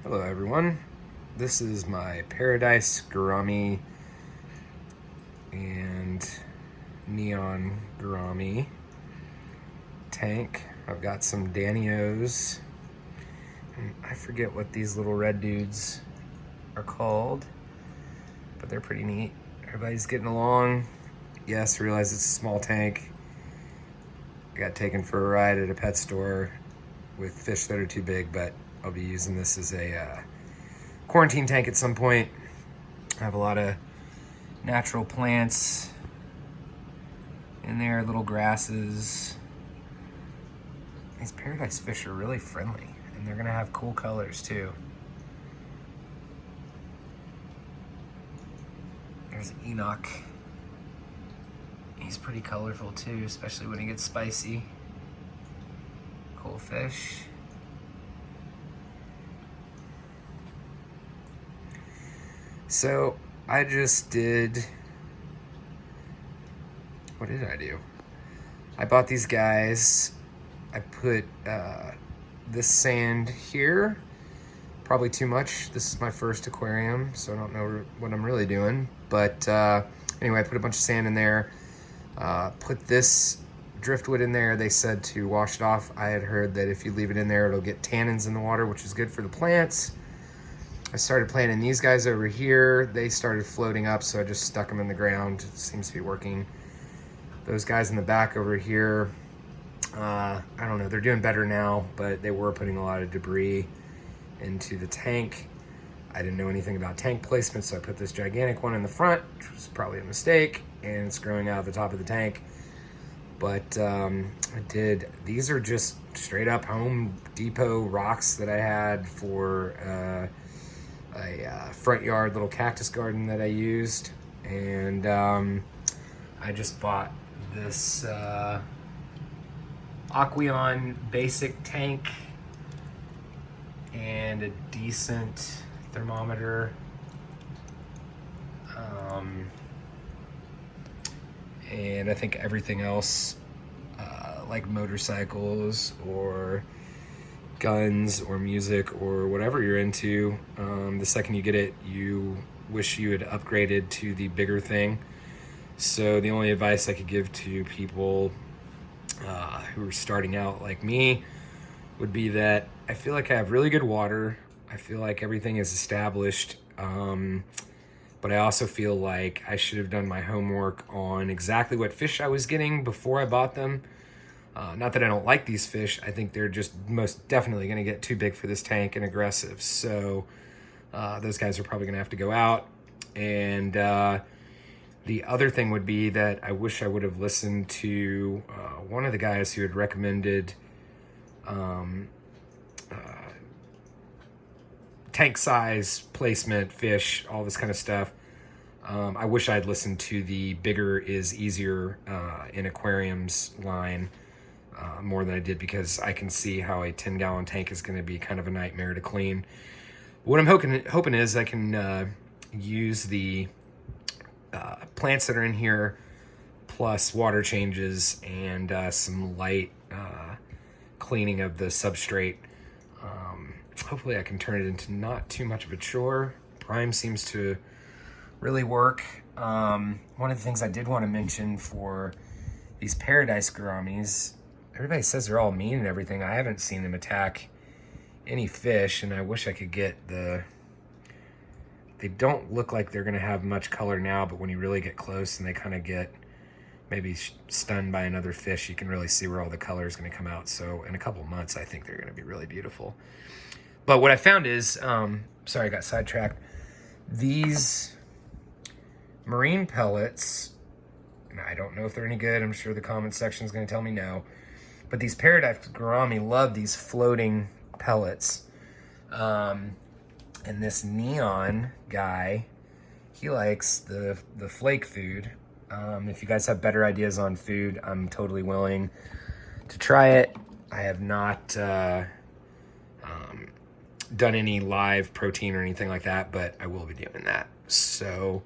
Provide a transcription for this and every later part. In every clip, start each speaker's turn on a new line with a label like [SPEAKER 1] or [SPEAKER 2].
[SPEAKER 1] Hello everyone, this is my Paradise Gourami and Neon Gourami tank. I've got some Danios. I forget what these little red dudes are called, but they're pretty neat. Everybody's getting along. Yes, realize it's a small tank. I got taken for a ride at a pet store with fish that are too big, but I'll be using this as a quarantine tank at some point. I have a lot of natural plants in there, little grasses. These paradise fish are really friendly, and they're gonna have cool colors too. There's Enoch. He's pretty colorful too, especially when he gets spicy. Cool fish. So I just did, what did I do? I bought these guys. I put this sand here, probably too much. This is my first aquarium, so I don't know what I'm really doing. But anyway, I put a bunch of sand in there, put this driftwood in there. They said to wash it off. I had heard that if you leave it in there, it'll get tannins in the water, which is good for the plants. I started planting these guys over here. They started floating up, so I just stuck them in the ground. It seems to be working. Those guys in the back over here, I don't know, they're doing better now, but they were putting a lot of debris into the tank. I didn't know anything about tank placement, so I put this gigantic one in the front, which was probably a mistake, and it's growing out of the top of the tank. But I did, these are just straight up Home Depot rocks that I had for a front yard little cactus garden that I used. And I just bought this Aqueon basic tank and a decent thermometer. And I think everything else, like motorcycles or guns or music or whatever you're into, the second you get it, you wish you had upgraded to the bigger thing. So the only advice I could give to people who are starting out like me would be that I feel like I have really good water. I feel like everything is established. But I also feel like I should have done my homework on exactly what fish I was getting before I bought them. Not that I don't like these fish. I think they're just most definitely going to get too big for this tank and aggressive. So those guys are probably going to have to go out. And the other thing would be that I wish I would have listened to one of the guys who had recommended tank size, placement, fish, all this kind of stuff. I wish I had listened to the bigger is easier in aquariums line more than I did, because I can see how a 10-gallon tank is going to be kind of a nightmare to clean. What I'm hoping is I can use the plants that are in here, plus water changes and some light cleaning of the substrate. Hopefully I can turn it into not too much of a chore. Prime seems to really work. One of the things I did want to mention for these paradise gouramis, everybody says they're all mean and everything. I haven't seen them attack any fish, and I wish I could get the... They don't look like they're going to have much color now, but when you really get close and they kind of get maybe stunned by another fish, you can really see where all the color is going to come out. So in a couple months, I think they're going to be really beautiful. But what I found is, sorry, I got sidetracked. These marine pellets, and I don't know if they're any good. I'm sure the comment section is going to tell me no. But these paradise gourami love these floating pellets. And this neon guy, he likes the flake food. If you guys have better ideas on food, I'm totally willing to try it. I have not done any live protein or anything like that, but I will be doing that. So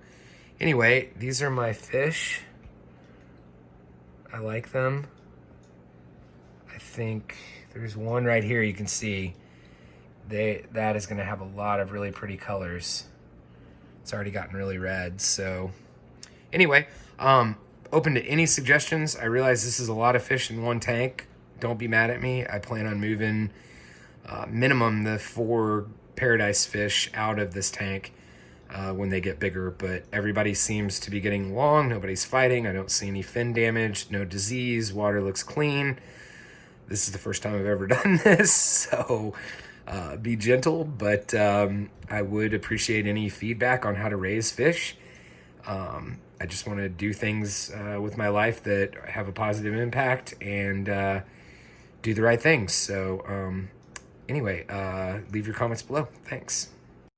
[SPEAKER 1] anyway, these are my fish. I like them. I think there's one right here you can see. that is going to have a lot of really pretty colors. It's already gotten really red. So anyway, open to any suggestions. I realize this is a lot of fish in one tank. Don't be mad at me. I plan on moving minimum the 4 paradise fish out of this tank when they get bigger, but everybody seems to be getting along. Nobody's fighting. I don't see any fin damage, no disease. Water looks clean. This is the first time I've ever done this, so be gentle, but I would appreciate any feedback on how to raise fish. I just want to do things with my life that have a positive impact and do the right things. So anyway, leave your comments below. Thanks.